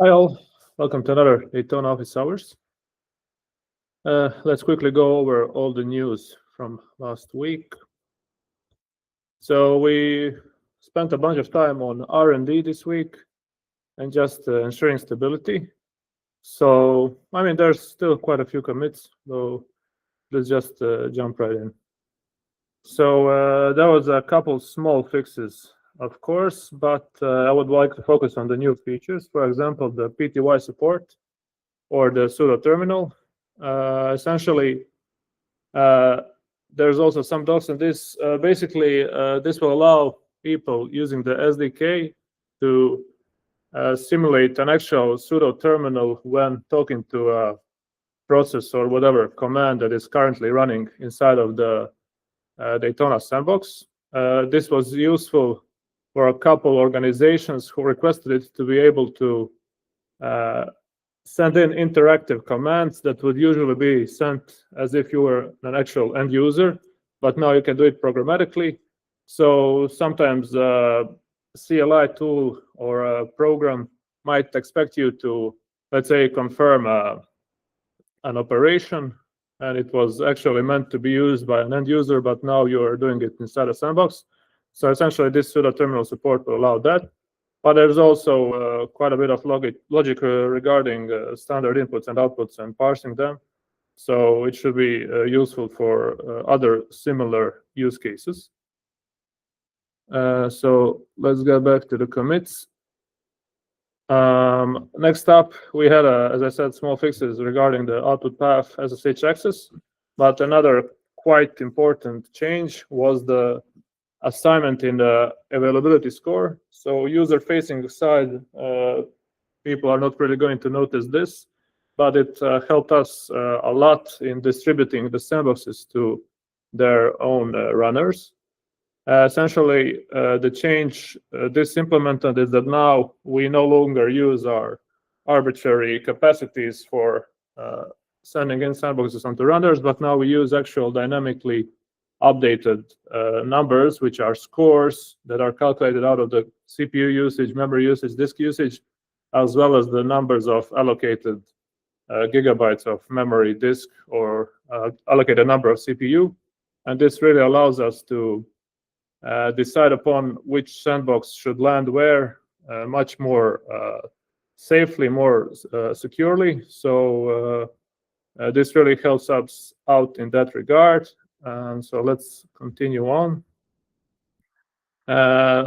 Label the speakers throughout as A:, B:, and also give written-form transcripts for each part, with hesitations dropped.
A: Hi all, welcome to another Daytona office hours. Let's quickly go over all the news from last week. So we spent a bunch of time on R&D this week and just ensuring stability. So, I mean, there's still quite a few commits, so let's just jump right in. So there was a couple small fixes, of course, but I would like to focus on the new features. For example, the PTY support or the pseudo terminal. Essentially, there's also some docs in this. Basically, this will allow people using the SDK to simulate an actual pseudo terminal when talking to a process or whatever command that is currently running inside of the Daytona Sandbox. This was useful for a couple organizations who requested it to be able to send in interactive commands that would usually be sent as if you were an actual end user, but now you can do it programmatically. So sometimes a CLI tool or a program might expect you to, let's say, confirm an operation, and it was actually meant to be used by an end user, but now you're doing it inside a sandbox. So essentially, this pseudo terminal support will allow that. But there's also quite a bit of logic regarding standard inputs and outputs and parsing them. So it should be useful for other similar use cases. So let's get back to the commits. Next up, we had, as I said, small fixes regarding the output path SSH access. But another quite important change was the assignment in the availability score. So user-facing side, people are not really going to notice this, but it helped us a lot in distributing the sandboxes to their own runners. Essentially, the change this implemented is that now we no longer use our arbitrary capacities for sending in sandboxes onto runners, but now we use actual dynamically updated numbers, which are scores that are calculated out of the CPU usage, memory usage, disk usage, as well as the numbers of allocated gigabytes of memory disk or allocated number of CPU. And this really allows us to decide upon which sandbox should land where much more safely, more securely. So this really helps us out in that regard. So let's continue on.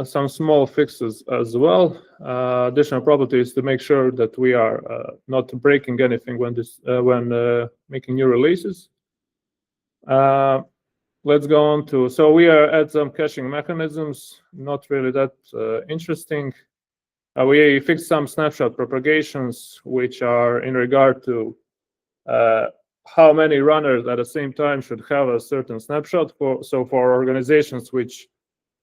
A: Some small fixes as well. Additional properties to make sure that we are not breaking anything when making new releases. Let's go on to, so we add some caching mechanisms, not really that interesting. We fixed some snapshot propagations, which are in regard to how many runners at the same time should have a certain snapshot. So for organizations which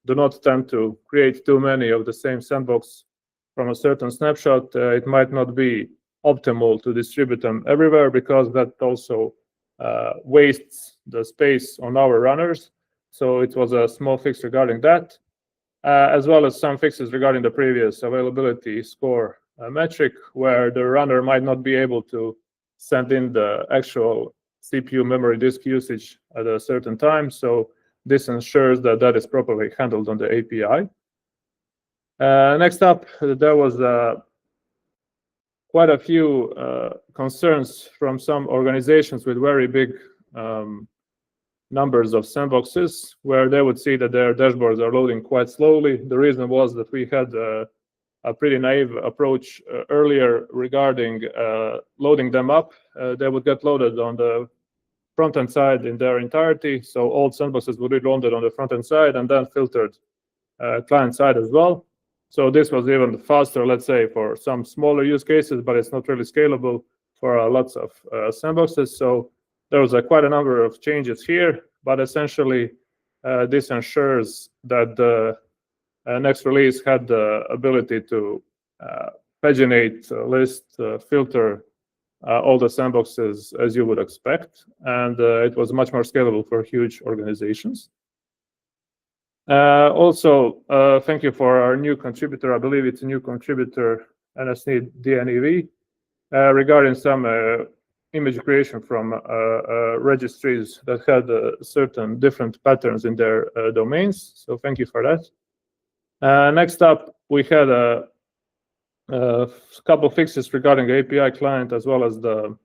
A: do not tend to create too many of the same sandbox from a certain snapshot, it might not be optimal to distribute them everywhere, because that also wastes the space on our runners. So it was a small fix regarding that, as well as some fixes regarding the previous availability score metric, where the runner might not be able to send in the actual CPU memory disk usage at a certain time. So this ensures that that is properly handled on the API. Next up, there was quite a few concerns from some organizations with very big numbers of sandboxes, where they would see that their dashboards are loading quite slowly. The reason was that we had a pretty naive approach earlier regarding loading them up. They would get loaded on the front-end side in their entirety. So all sandboxes would be loaded on the front-end side and then filtered client side as well. So this was even faster, let's say, for some smaller use cases, but it's not really scalable for lots of sandboxes. So there was quite a number of changes here, but essentially this ensures that the next release had the ability to paginate, list, filter all the sandboxes as you would expect. And it was much more scalable for huge organizations. Also, thank you for our new contributor. I believe it's a new contributor NSNev regarding some image creation from registries that had certain different patterns in their domains. So thank you for that. Next up, we had a couple of fixes regarding the API client as well as the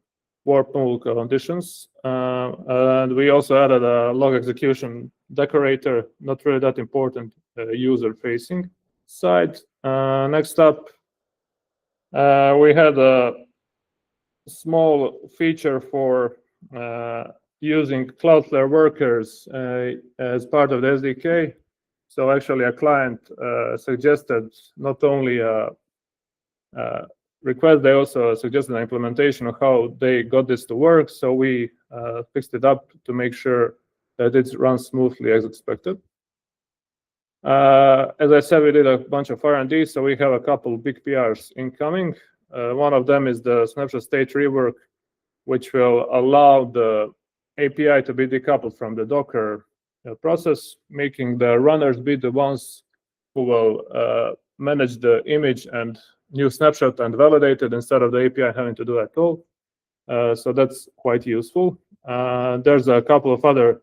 A: warp null conditions. And we also added a log execution decorator, not really that important user-facing side. Next up, we had a small feature for using Cloudflare workers as part of the SDK. So actually, a client suggested not only a request, they also suggested an implementation of how they got this to work. So we fixed it up to make sure that it runs smoothly as expected. As I said, we did a bunch of R&D, so we have a couple big PRs incoming. One of them is the snapshot state rework, which will allow the API to be decoupled from the Docker process, making the runners be the ones who will manage the image and new snapshot and validate it instead of the API having to do that all. So that's quite useful. There's a couple of other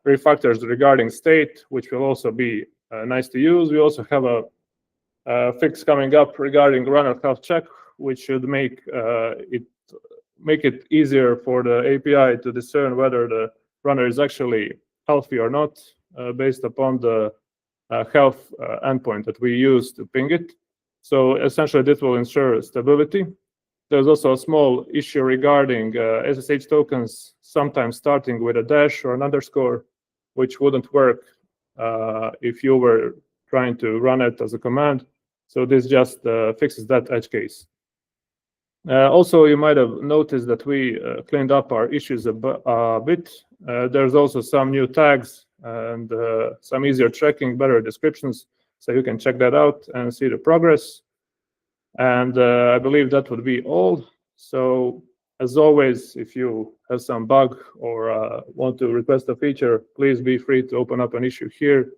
A: refactors regarding state, which will also be nice to use. We also have a fix coming up regarding runner health check, which should make it easier for the API to discern whether the runner is actually healthy or not, based upon the health endpoint that we use to ping it. So essentially, this will ensure stability. There's also a small issue regarding SSH tokens, sometimes starting with a dash or an underscore, which wouldn't work if you were trying to run it as a command. So this just fixes that edge case. Also, you might have noticed that we cleaned up our issues a bit. There's also some new tags and some easier tracking, better descriptions. So you can check that out and see the progress. And I believe that would be all. So as always, if you have some bug or want to request a feature, please be free to open up an issue here.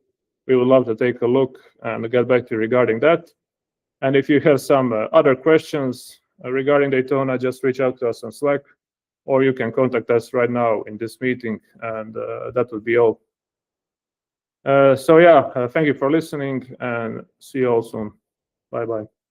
A: We would love to take a look and get back to you regarding that. And if you have some other questions regarding Daytona, just reach out to us on Slack, or you can contact us right now in this meeting, and that would be all. So yeah, thank you for listening, and see you all soon. Bye-bye.